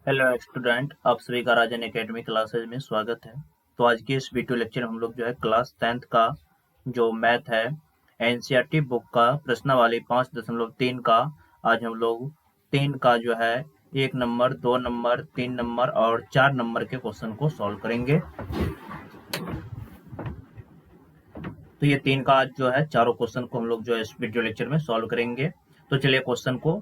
Hello student, आप सभी का राजन एकेडमी क्लासेज में स्वागत है। तो आज की इस वीडियो लेक्चर में हम लोग जो है क्लास 10th का जो मैथ है एनसीईआरटी बुक का प्रश्नावली 5.3 का आज हम लोग 3 का जो है 1 नंबर, 2 नंबर, 3 नंबर और 4 नंबर के क्वेश्चन को सॉल्व करेंगे। तो ये 3 का आज जो है चारों क्वेश्चन को हम लोग जो है इस वीडियो लेक्चर में सॉल्व करेंगे। तो चलिए क्वेश्चन को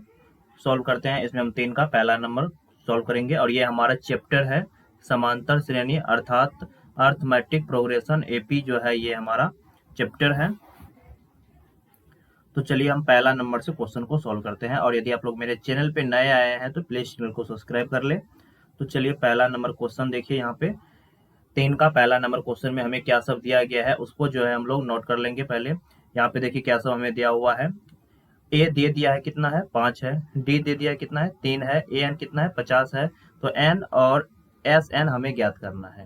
सॉल्व करते हैं। इसमें हम 3 का पहला नंबर सॉल्व करेंगे और ये हमारा चैप्टर है समांतर श्रेणी अर्थात अर्थमेटिक प्रोग्रेशन एपी जो है ये हमारा चैप्टर है। तो चलिए हम पहला नंबर से क्वेश्चन को सॉल्व करते हैं और यदि आप लोग मेरे चैनल पे नए आए हैं तो प्लीज चैनल को सब्सक्राइब कर ले। तो चलिए पहला नंबर क्वेश्चन देखिए, यहाँ पे 3 का पहला नंबर क्वेश्चन में हमें क्या सब दिया गया है उसको जो है हम लोग नोट कर लेंगे। पहले यहाँ पे देखिए क्या सब हमें दिया हुआ है। ए दे दिया है कितना है 5 है, डी दे दिया है कितना है 3 है, ए एन कितना है 50 है। तो एन और एस एन हमें ज्ञात करना है।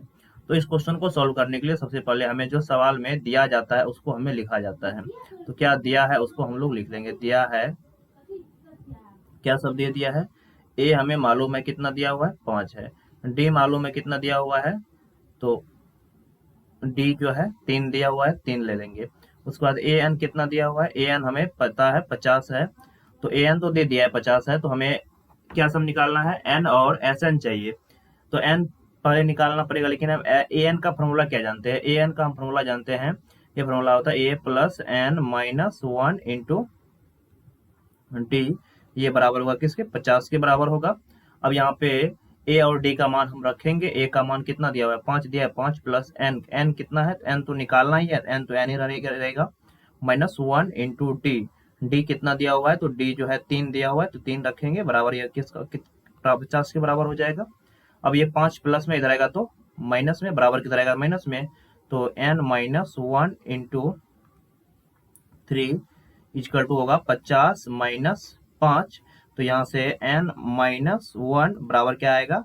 तो इस क्वेश्चन को सॉल्व करने के लिए सबसे पहले हमें जो सवाल में दिया जाता है उसको हमें लिखा जाता है। तो क्या दिया है उसको हम लोग लिख लेंगे। दिया है, क्या सब दे दिया है। ए हमें मालूम है कितना दिया हुआ है 5 है, डी मालूम है कितना दिया हुआ है, तो डी जो है 3 दिया हुआ है 3 ले लेंगे। उसके बाद ए एन कितना दिया हुआ है, ए एन हमें पता है 50 है, तो ए एन तो दे दिया है 50 है, तो हमें क्या सब निकालना है एन और एस एन चाहिए। तो एन पहले निकालना पड़ेगा, लेकिन हम ए एन का फॉर्मूला क्या जानते हैं। ए एन का हम फॉर्मूला जानते हैं, ये फॉर्मूला होता है A plus N minus 1 into D. ये बराबर होगा किसके 50 के बराबर होगा। अब यहाँ पे ए और डी का मान हम रखेंगे। ए का मान कितना दिया हुआ है 5 दिया है, 5 प्लस एन, एन कितना है एन तो निकालना ही है, एन तो एन ही रहेगा माइनस 1 इंटू डी। डी कितना दिया हुआ है तो डी जो है 3 दिया हुआ है, तो 3 रखेंगे बराबर ये किसका 50 के बराबर हो जाएगा। अब ये 5 प्लस में इधर आएगा तो माइनस में, बराबर किधर आएगा माइनस में, तो n minus 1 into 3 is equal to होगा 50 माइनस 5। तो यहाँ से n माइनस 1 बराबर क्या आएगा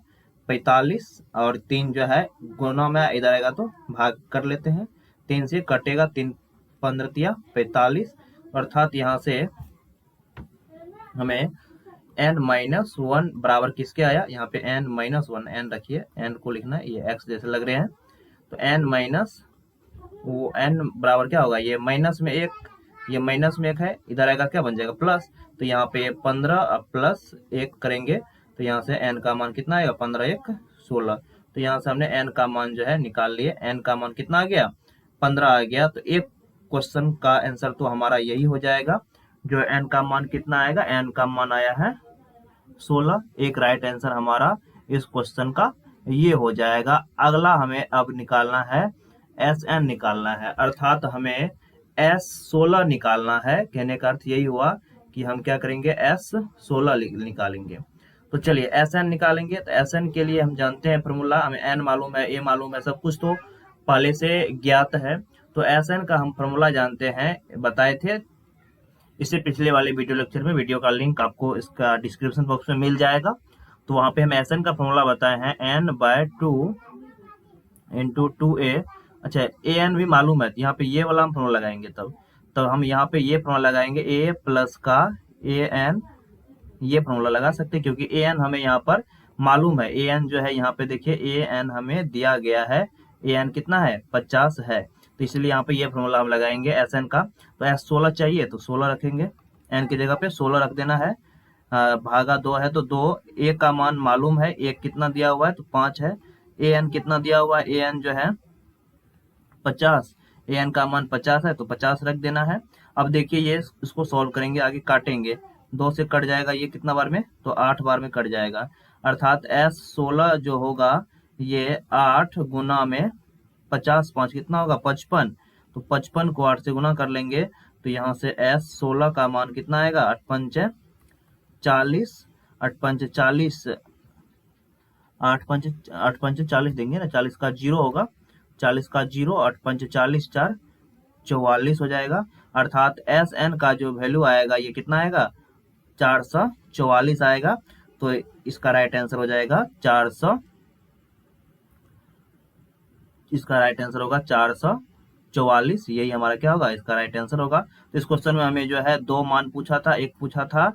45, और 3 जो है गुना में इधर आएगा तो भाग कर लेते हैं, 3 से कटेगा, 3 15 45, अर्थात यहाँ से हमें n माइनस 1 बराबर किसके आया, यहाँ पे n माइनस 1, n रखिए, n को लिखना है, ये x जैसे लग रहे हैं, तो n माइनस वो n बराबर क्या होगा, ये माइनस में 1, ये माइनस में 1 है, इधर आएगा क्या बन जाएगा प्लस, तो यहाँ पे 15 प्लस 1 करेंगे तो यहाँ से n का मान कितना आएगा 15 1 16। तो यहाँ से हमने n का मान जो है निकाल लिए, n का मान कितना आ गया 15 आ गया। तो एक क्वेश्चन का आंसर तो हमारा यही हो जाएगा, जो n का मान कितना आएगा, n का मान आया है 16। एक राइट आंसर हमारा इस क्वेश्चन का ये हो जाएगा। अगला हमें अब निकालना है एस एन निकालना है, अर्थात हमें एस 16 निकालना है। कहने का अर्थ यही हुआ कि हम क्या करेंगे एस 16 निकालेंगे। तो चलिए एस एन निकालेंगे। तो एस एन के लिए हम जानते हैं फॉर्मूला, हमें एन मालूम है, ए मालूम है, सब कुछ तो पहले से ज्ञात है। तो एस एन का हम फॉर्मूला जानते हैं, बताए थे इससे पिछले वाले वीडियो लेक्चर में, वीडियो का लिंक आपको इसका डिस्क्रिप्शन बॉक्स में मिल जाएगा। तो वहां पे हम एस एन का फॉर्मूला बताए हैं n/2 इंटू 2a। अच्छा ए एन भी मालूम है, यहाँ पे ये वाला हम फॉर्मूला लगाएंगे, तब हम यहाँ पे ये फॉर्मूला लगाएंगे ए प्लस का ए एन, ये फॉर्मूला लगा सकते हैं क्योंकि ए एन हमें यहाँ पर मालूम है। ए एन जो है यहाँ पे देखिए ए एन हमें दिया गया है, ए एन कितना है 50 है, तो इसलिए यहाँ पे ये फॉर्मूला हम लगाएंगे एस एन का। तो एस 16 चाहिए तो 16 रखेंगे, एन की जगह पे 16 रख देना है। भागा 2 है तो 2, ए का मान मालूम है, ए कितना दिया हुआ है तो 5 है, ए एन कितना दिया हुआ है, ए एन जो है 50, ए एन का मान 50 है तो 50 रख देना है। अब देखिए ये इसको सॉल्व करेंगे, आगे काटेंगे, 2 से कट जाएगा ये कितना बार में तो 8 बार में कट जाएगा, अर्थात एस 16 जो होगा ये 8 गुना में 50, 5 कितना होगा 55, तो 55 को 8 से गुना कर लेंगे तो यहाँ से एस 16 का मान कितना आएगा 8 पंच 40, 8 पंच 40, 8 पंच 40 देंगे ना, 40 का 0 होगा, 40 का 0, 8 पंच 40, 4 44 हो जाएगा, अर्थात एस एन का जो वैल्यू आएगा ये कितना आएगा 444 आएगा। तो इसका राइट आंसर हो जाएगा 400, इसका राइट आंसर होगा 444, यही हमारा क्या होगा इसका राइट आंसर होगा। तो इस क्वेश्चन में हमें जो है 2 मान पूछा था, एक पूछा था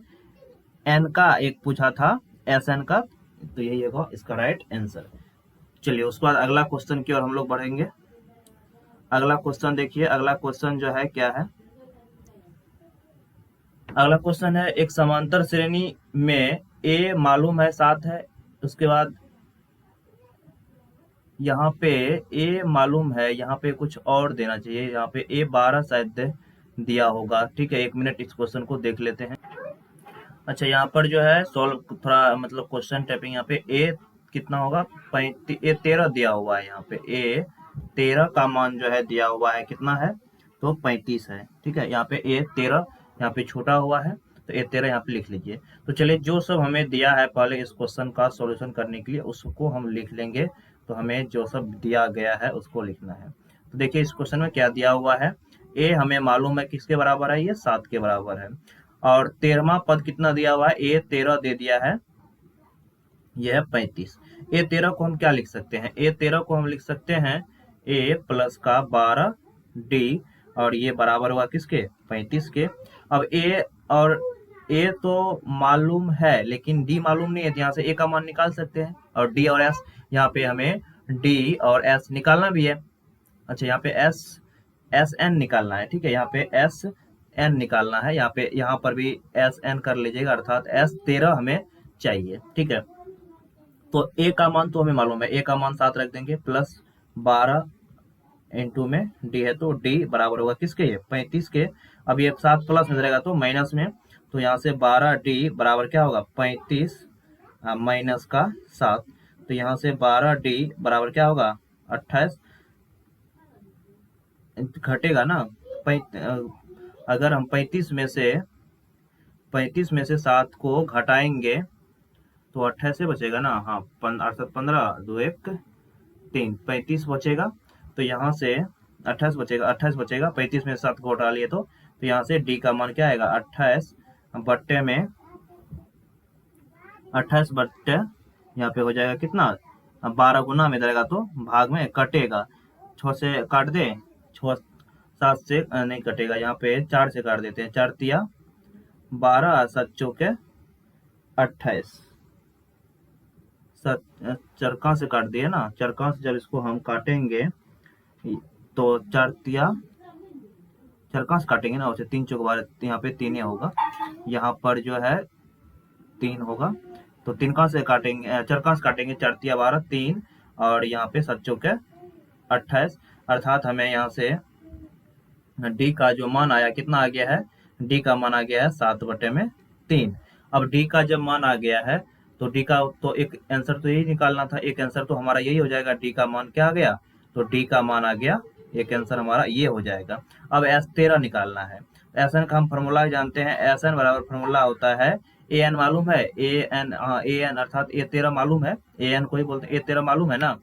एन का, एक पूछा था एस एन का। तो यही होगा इसका राइट आंसर। चलिए उसके बाद अगला क्वेश्चन की ओर हम लोग बढ़ेंगे। अगला क्वेश्चन देखिए, अगला क्वेश्चन जो है क्या है, अगला क्वेश्चन है एक समांतर श्रेणी में ए मालूम है 7 है, उसके बाद यहाँ पे ए मालूम है, यहाँ पे कुछ और देना चाहिए, यहाँ पे ए 12 शायद दिया होगा। ठीक है, 1 मिनट इस क्वेश्चन को देख लेते हैं। अच्छा यहाँ पर जो है सॉल्व थोड़ा मतलब क्वेश्चन टाइपिंग, यहाँ पे ए कितना होगा, ए 13 दिया हुआ है, यहाँ पे ए 13 का मान जो है दिया हुआ है, कितना है तो 35 है। ठीक है, यहाँ पे ए 13 यहाँ पे छोटा हुआ है, तो ए 13 यहाँ पे लिख लीजिए। तो चलिए जो सब हमें दिया है पहले इस क्वेश्चन का सॉल्यूशन करने के लिए उसको हम लिख लेंगे। तो हमें जो सब दिया गया है उसको लिखना है। तो देखिए इस क्वेश्चन में क्या दिया हुआ है, ए हमें मालूम है किसके बराबर है, ये 7 के बराबर है। और 13वां पद कितना दिया हुआ है, ए 13 दे दिया है, यह है 35। ए 13 को हम क्या लिख सकते हैं, ए 13 को हम लिख सकते हैं ए प्लस का 12 डी, और ये बराबर हुआ किसके, 35 के। अब ए और ए तो मालूम है लेकिन डी मालूम नहीं है, तो यहाँ से ए का मान निकाल सकते हैं, और डी और एस, यहाँ पे हमें डी और एस निकालना भी है। अच्छा यहाँ पे एस एन निकालना है। ठीक है, यहाँ पे एस एन निकालना है, यहाँ पे यहाँ पर भी एस एन कर लीजिएगा, अर्थात एस 13 हमें चाहिए। ठीक है, तो ए का मान तो हमें मालूम है, ए का मान 7 रख देंगे, प्लस 12 इंटू में डी है, तो डी बराबर होगा किसके, 35 के। अब ये 7 प्लस में जाएगा तो माइनस में, तो यहाँ से 12 डी बराबर क्या होगा, 35 माइनस का 7, तो यहाँ से 12 डी बराबर क्या होगा, 28 घटेगा ना। अगर हम 35 में से 7 को घटाएंगे तो 28 से बचेगा ना, हाँ 15 2 1 3 35 बचेगा। तो यहाँ से 28 बचेगा, 35 में 7 को हटा लिए तो यहाँ से डी का मान क्या आएगा, 28 बट्टे यहाँ पे हो जाएगा कितना, 12 गुना में जाएगा तो भाग में कटेगा, 6 से काट दे, 6 7 से नहीं कटेगा, यहाँ पे 4 से काट देते हैं, 4 तिया 12 7 चौके 28, चरका से काट दिए ना, चरका से जब इसको हम काटेंगे तो 4 तिया चरका से काटेंगे ना, उसे 3 चौक 12, यहाँ पे 3 होगा, यहाँ पर जो है 3 होगा, तो 3 का से काटेंगे, चरका से काटेंगे, 4 तिया 12 3, और यहाँ पे 7 चौके 28, अर्थात हमें यहाँ से डी का जो मान आया कितना आ गया है, डी का मान आ गया है 7/3। अब डी का जब मान आ गया है तो डी का तो एक आंसर तो यही निकालना था, एक आंसर तो हमारा यही हो जाएगा, डी का मान क्या आ गया, तो डी का मान आ गया, एक आंसर हमारा ये हो जाएगा। अब एस 13 निकालना है, एस एन का हम फॉर्मूला जानते हैं, एस एन बराबर फॉर्मूला होता है, ए एन मालूम है, ए एन अर्थात ए 13 मालूम है, ए एन को ही बोलते हैं, ए 13 मालूम है ना,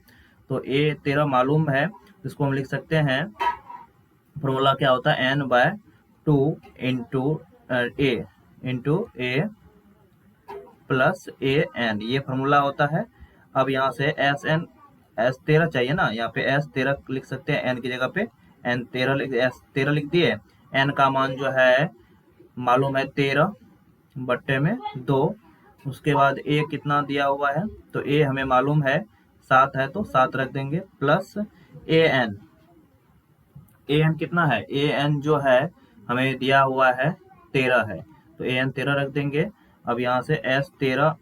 तो ए 13 मालूम है, इसको हम लिख सकते हैं, फॉर्मूला क्या होता है, n bye 2 into A plus A N, ये फॉर्मूला होता है। अब यहाँ से एस 13 चाहिए ना, यहाँ पे एस 13 लिख सकते हैं, एन की जगह पे एन 13 लिख दिए। एन का मान जो है मालूम है 13/2, उसके बाद ए कितना दिया हुआ है, तो ए हमें मालूम है 7 है, तो 7 रख देंगे, प्लस ए एन कितना है, ए एन जो है हमें दिया हुआ है 13 है, तो ए एन 13 रख देंगे। अब यहाँ से एस 13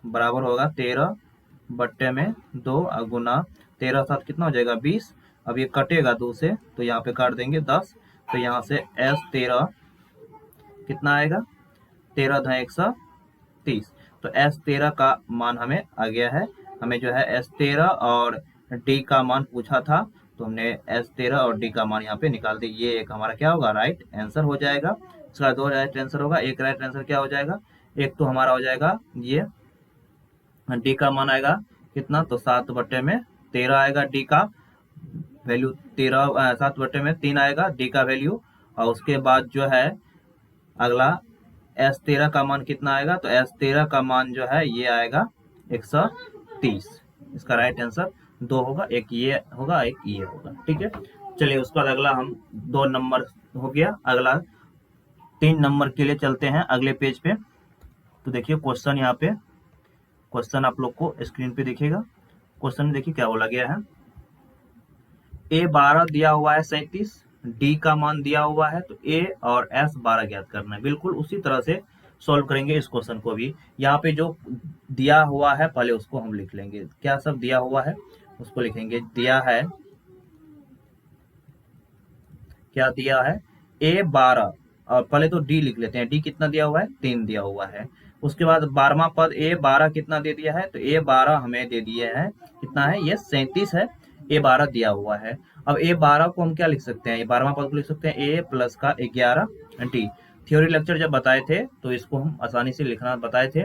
बराबर होगा 13/2 गुना 13 7 कितना हो जाएगा 20, अब ये कटेगा 2 से, तो यहाँ पे काट देंगे 10, तो यहाँ से एस 13 कितना आएगा, 13 × 130, तो एस 13 का मान हमें आ गया है। हमें जो है एस 13 और डी का मान पूछा था, तो हमने एस 13 और डी का मान यहाँ पे निकाल दी, ये एक हमारा क्या होगा, राइट आंसर हो जाएगा। इसका 2 राइट आंसर होगा, एक राइट आंसर क्या हो जाएगा, एक तो हमारा हो जाएगा ये डी का मान आएगा कितना, तो 7/13 आएगा, डी का वैल्यू 7/3 आएगा डी का वैल्यू, और उसके बाद जो है अगला एस 13 का मान कितना आएगा, तो एस 13 का मान जो है ये आएगा 130, इसका राइट आंसर 2 होगा, एक ये होगा एक ये होगा। ठीक है, चलिए उसके बाद अगला हम 2 नंबर हो गया, अगला 3 नंबर के लिए चलते हैं अगले पेज पे। तो देखिए क्वेश्चन यहाँ पे क्वेश्चन आप लोग को स्क्रीन पे दिखेगा। क्वेश्चन में देखिए क्या बोला गया है। A12 दिया हुआ है 37, डी का मान दिया हुआ है, तो ए और एस 12 ज्ञात करना है। बिल्कुल उसी तरह से सॉल्व करेंगे इस क्वेश्चन को भी। यहाँ पे जो दिया हुआ है पहले उसको हम लिख लेंगे, क्या सब दिया हुआ है उसको लिखेंगे। दिया है, क्या दिया है, A12, और पहले तो डी लिख लेते हैं। डी कितना दिया हुआ है, 3 दिया हुआ है। उसके बाद 12वां पद A12 कितना दे दिया है, तो A12 हमें दे दिया है कितना है, ये 37 है। A12 दिया हुआ है। अब A12 को हम क्या लिख सकते हैं, 12वां पद को लिख सकते हैं A प्लस का 11 डी। थ्योरी लेक्चर जब बताए थे तो इसको हम आसानी से लिखना बताए थे।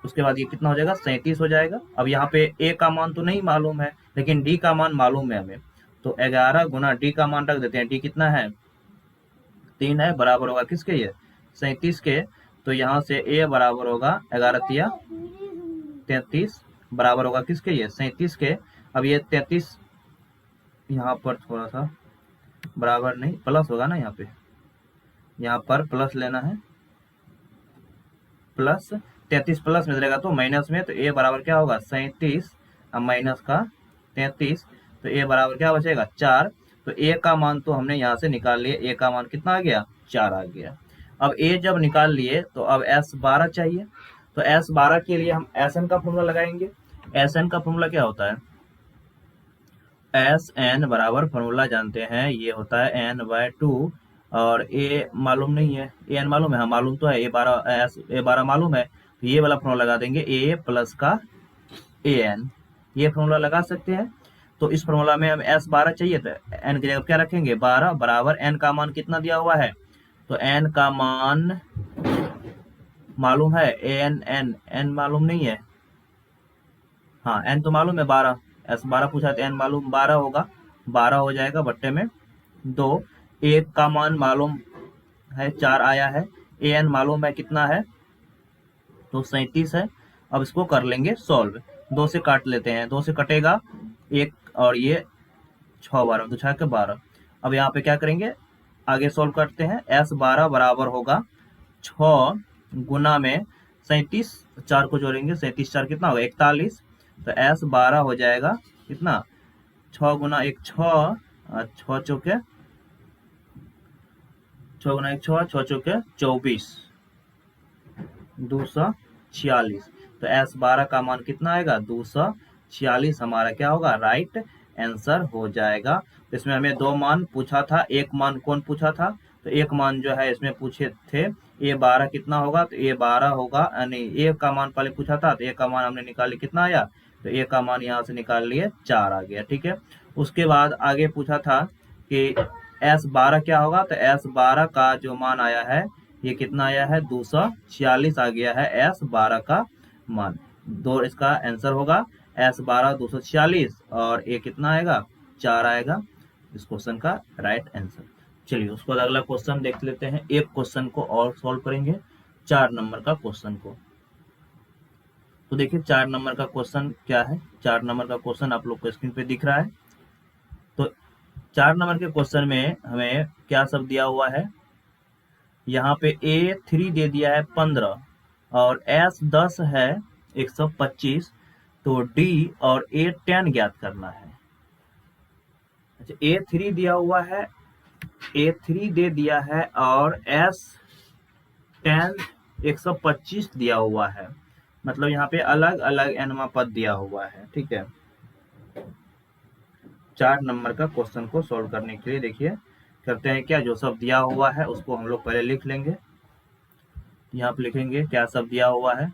उसके बाद ये कितना हो जाएगा, 37 हो जाएगा। अब यहाँ पे ए का मान तो नहीं मालूम है, लेकिन डी का मान मालूम है हमें, तो 11 गुना डी का मान रख देते हैं। डी कितना है, 3 है, बराबर होगा किसके, ये 37 के। तो यहाँ से ए बराबर होगा 11 तिया 33, बराबर होगा किसके, ये 37 के। अब ये 33 यहाँ पर थोड़ा सा बराबर नहीं, प्लस होगा ना, यहाँ पर प्लस लेना है, प्लस 33 प्लस में रहेगा तो माइनस में, तो ए बराबर क्या होगा 37, अब माइनस का 33, तो ए बराबर क्या बचेगा 4। तो ए का मान तो हमने यहाँ से निकाल लिया, ए का मान कितना आ गया, 4 आ गया। अब ए जब निकाल लिए तो अब S12 चाहिए, तो S12 के लिए हम Sn का फॉर्मूला लगाएंगे। Sn का फॉर्मूला क्या होता है, Sn बराबर फॉर्मूला जानते हैं, ये होता है n/2, और ए मालूम नहीं है, एन मालूम है, हाँ मालूम तो है, A12 मालूम है, तो ये वाला फॉर्मूला लगा देंगे, ए प्लस का an, ये फॉर्मूला लगा सकते हैं। तो इस फॉर्मूला में हमें S12 चाहिए, तो n की जगह क्या रखेंगे 12, बराबर n का मान कितना दिया हुआ है, तो n का मान मालूम है, n मालूम नहीं है, हाँ n तो मालूम है 12, S12 पूछा तो n मालूम 12 होगा, 12 हो जाएगा बट्टे में 2। एक का मान मालूम है 4 आया है, an मालूम है कितना है, तो 37 है। अब इसको कर लेंगे सॉल्व, 2 से काट लेते हैं, 2 से कटेगा 1, और ये 6 12 तो 6 के 12। अब यहाँ पे क्या करेंगे, आगे सॉल्व करते हैं। S12 बराबर होगा 6 गुना में 37, 4 को जोड़ेंगे, 37 4 कितना होगा 41, तो S12 हो जाएगा कितना, 6 गुना 1 6, 6 चौके 6 गुना 1 6, 6 चौके 24, 246, तो S12 का मान कितना आएगा 246, हमारा क्या होगा, राइट आंसर हो जाएगा। तो इसमें हमें 2 मान पूछा था, एक मान कौन पूछा था, तो एक मान जो है इसमें पूछे थे A12 कितना होगा, तो A12 होगा, यानी ए का मान पहले पूछा था, तो ए का मान हमने निकाल लिया, कितना आया, तो ए का मान यहाँ से निकाल लिए 4 आ गया, ठीक है। उसके बाद आगे पूछा था कि S12 क्या होगा, तो S12 का जो मान आया है ये कितना आया है 246 आ गया है S12 का मान, दो इसका आंसर होगा S12 246, और ये कितना आएगा 4 आएगा इस क्वेश्चन का राइट आंसर। चलिए उसको अगला क्वेश्चन देख लेते हैं, एक क्वेश्चन को और सॉल्व करेंगे, 4 नंबर का क्वेश्चन को। तो देखिए 4 नंबर का क्वेश्चन क्या है, 4 नंबर का क्वेश्चन आप लोग को स्क्रीन पे दिख रहा है। तो 4 नंबर के क्वेश्चन में हमें क्या सब दिया हुआ है, यहाँ पे A3 दे दिया है 15, और S10 है 125, तो D और A10 ज्ञात करना है। अच्छा A3 दिया हुआ है, A3 दे दिया है, और S10 125 दिया हुआ है, मतलब यहाँ पे अलग अलग एनवा पद दिया हुआ है, ठीक है। 4 नंबर का क्वेश्चन को सॉल्व करने के लिए देखिए करते हैं क्या, जो सब दिया हुआ है उसको हम लोग पहले लिख लेंगे। यहाँ पे लिखेंगे क्या सब दिया हुआ है,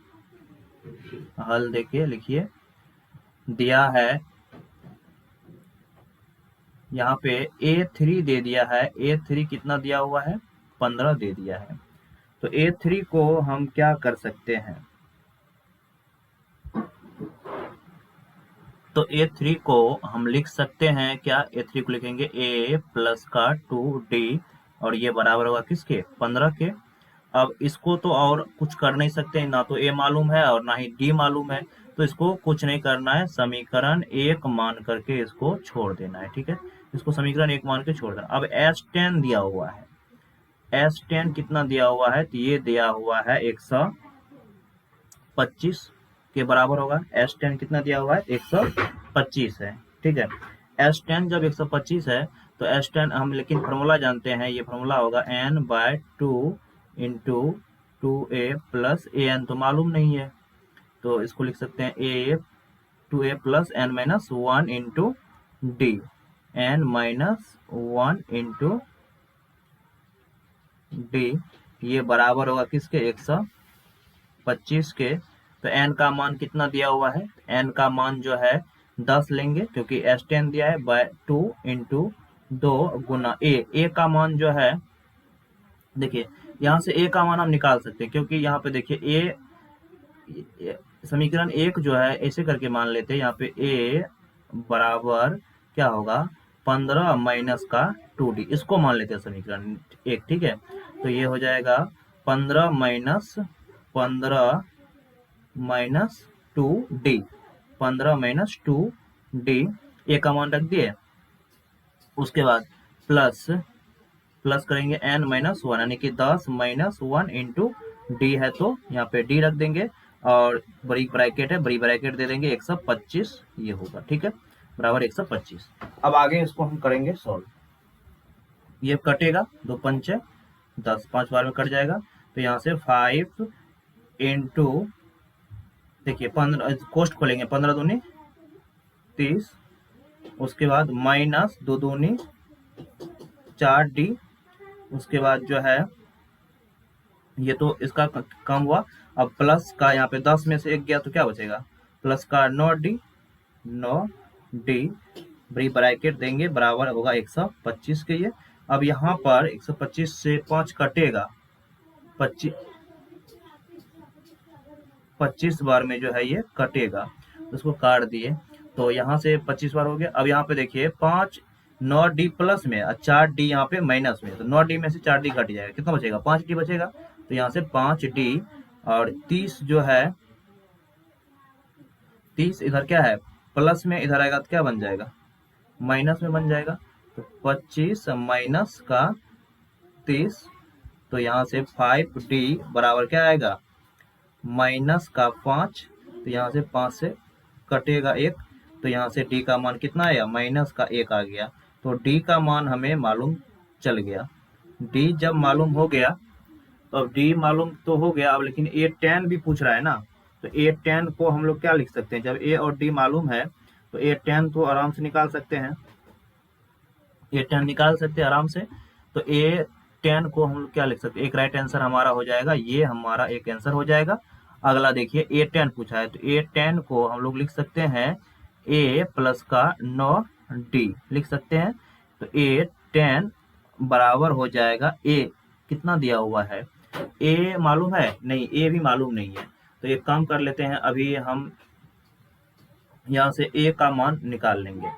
हल देखिए लिखिए, दिया है यहाँ पे A3 दे दिया है, A3 कितना दिया हुआ है 15 दे दिया है, तो A3 को हम क्या कर सकते हैं, तो A3 को हम लिख सकते हैं क्या, A3 को लिखेंगे A प्लस का 2D, और ये बराबर होगा किसके 15 के। अब इसको तो और कुछ कर नहीं सकते, ना तो A मालूम है और ना ही D मालूम है, तो इसको कुछ नहीं करना है, समीकरण 1 मान करके इसको छोड़ देना है, ठीक है। इसको समीकरण 1 मान के छोड़ देना। अब S10 दिया हुआ है, S10 कितना दिया हुआ है, तो ये दिया हुआ है 125, के बराबर होगा। S10 कितना दिया हुआ है 125 है, ठीक है। S10 जब 125 है तो S10 हम लेकिन फॉर्मूला जानते हैं, ये फॉर्मूला होगा n/2 into 2a plus an, तो मालूम नहीं है तो इसको लिख सकते हैं a plus n minus 1 into D, n minus 1 into D, ये बराबर होगा किसके 125 के। तो n का मान कितना दिया हुआ है, n का मान जो है 10 लेंगे क्योंकि S10 दिया है, बाय 2 इंटू 2 गुना a का मान जो है, देखिए यहाँ से a का मान हम निकाल सकते हैं क्योंकि यहाँ पे देखिए a समीकरण 1 जो है ऐसे करके मान लेते हैं, यहाँ पे a बराबर क्या होगा 15 माइनस का 2d, इसको मान लेते हैं समीकरण 1, ठीक है। तो ये हो जाएगा 15 minus 2d, 15 minus 2d, a का मान रख दिए। उसके बाद प्लस करेंगे n माइनस 1 यानी कि 10 माइनस 1 इंटू डी है, तो यहाँ पे डी रख देंगे और बड़ी ब्रैकेट है, बड़ी ब्रैकेट दे देंगे 125, ये होगा, ठीक है, बराबर 125। अब आगे इसको हम करेंगे सॉल्व। ये कटेगा 2 पंचे 10, 5 बार में कट जाएगा, तो यहाँ से 5 इंटू, देखिए 15 कोष्ट खोलेंगे, 15 दूनी 30, उसके बाद माइनस 2 दूनी 4d, उसके बाद जो है ये तो इसका कम हुआ, अब प्लस का यहाँ पे 10 में से 1 गया तो क्या बचेगा, प्लस का 9d बड़ी ब्रैकेट देंगे, बराबर होगा 125 के ये। अब यहाँ पर 125 से 5 कटेगा, 25 बार में जो है ये कटेगा, उसको काट दिए, तो यहाँ से 25 बार हो गया। अब यहाँ पे देखिए 5 9d प्लस में और 4d यहाँ पे माइनस में, तो 9d में से 4d कट जाएगा, कितना बचेगा 5d बचेगा, तो यहाँ से 5d और 30 जो है 30 इधर क्या है प्लस में, इधर आएगा तो क्या बन जाएगा माइनस में बन जाएगा, तो 25 माइनस का 30, तो यहाँ से 5d बराबर क्या आएगा माइनस का 5, तो यहाँ से 5 से कटेगा 1, तो यहाँ से d का मान कितना आया माइनस का 1 आ गया। तो d का मान हमें मालूम चल गया। d जब मालूम हो गया तो अब d मालूम तो हो गया, अब लेकिन a tan भी पूछ रहा है ना, तो a tan को हम लोग क्या लिख सकते हैं, जब a और d मालूम है तो a tan तो आराम से निकाल सकते हैं, a tan निकाल सकते हैं आराम से। तो a tan को हम लोग क्या लिख सकते हैं, एक राइट आंसर हमारा हो जाएगा, ये हमारा एक आंसर हो जाएगा। अगला देखिए a tan पूछा है, तो a tan को हम लोग लिख सकते हैं a प्लस का 9d लिख सकते हैं, तो a tan बराबर हो जाएगा a कितना दिया हुआ है, a मालूम है नहीं, a भी मालूम नहीं है, तो एक काम कर लेते हैं, अभी हम यहाँ से a का मान निकाल लेंगे।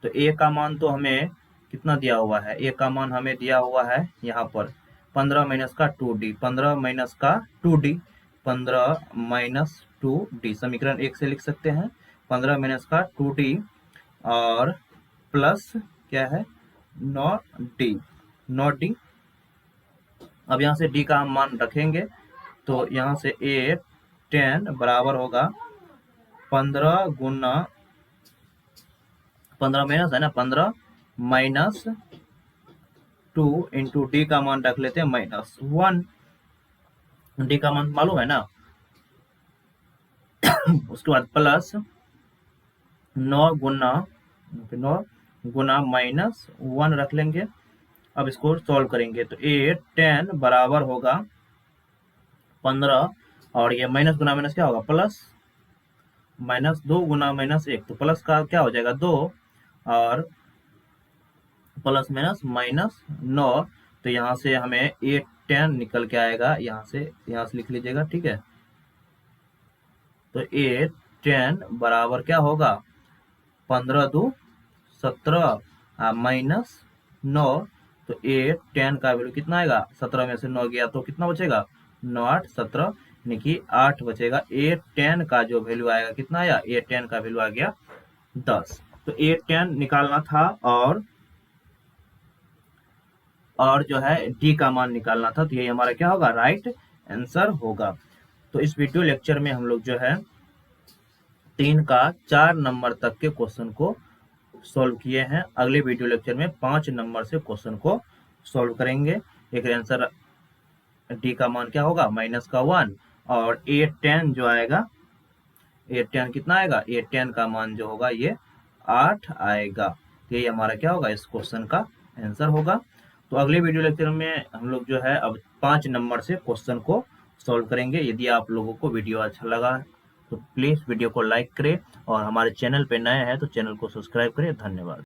तो a का मान तो हमें कितना दिया हुआ है, a का मान हमें दिया हुआ है यहाँ पर 15 माइनस का 2d, 15 माइनस का 2d, 15 माइनस 2d समीकरण 1 से लिख सकते हैं, 15 माइनस का 2d और प्लस क्या है 9d। अब यहाँ से d का हम मान रखेंगे, तो यहाँ से a tan बराबर होगा 15 गुना 15 माइनस है ना 15 माइनस 2 इंटू डी का मान रख लेते हैं -1, डी का मान मालूम है ना। उसके बाद प्लस 9 गुना -1 रख लेंगे। अब इसको सॉल्व करेंगे तो a tan बराबर होगा 15 और ये माइनस गुना माइनस क्या होगा प्लस, -2 गुना -1, तो प्लस का क्या हो जाएगा 2 और प्लस माइनस -9, तो यहाँ से हमें a tan निकल के आएगा, यहाँ से लिख लीजिएगा, ठीक है। तो a tan बराबर क्या होगा 15 2 17 -9, तो a tan का वैल्यू कितना आएगा 17 में से 9 गया तो कितना बचेगा 9 8 17 यानी कि 8 बचेगा। a tan का जो वैल्यू आएगा कितना आया, a tan का वैल्यू आ गया 10। तो a tan निकालना था और जो है d का मान निकालना था, तो ये हमारा क्या होगा राइट आंसर होगा। तो इस वीडियो लेक्चर में हम लोग जो है 3 का 4 नंबर तक के क्वेश्चन को सॉल्व किए हैं। अगले वीडियो लेक्चर में 5 नंबर से क्वेश्चन को सॉल्व करेंगे। एक आंसर डी का मान क्या होगा, -1, और 810 जो आएगा, 810 कितना आएगा, 810 का मान जो होगा ये 8 आएगा। तो ये हमारा क्या होगा, इस क्वेश्चन का आंसर होगा। तो अगले वीडियो लेक्चर में हम लोग जो है अब 5 नंबर से क्वेश्चन को सॉल्व करेंगे। यदि आप लोगों को वीडियो अच्छा लगा तो प्लीज वीडियो को लाइक करें, और हमारे चैनल पे नए हैं तो चैनल को सब्सक्राइब करें। धन्यवाद।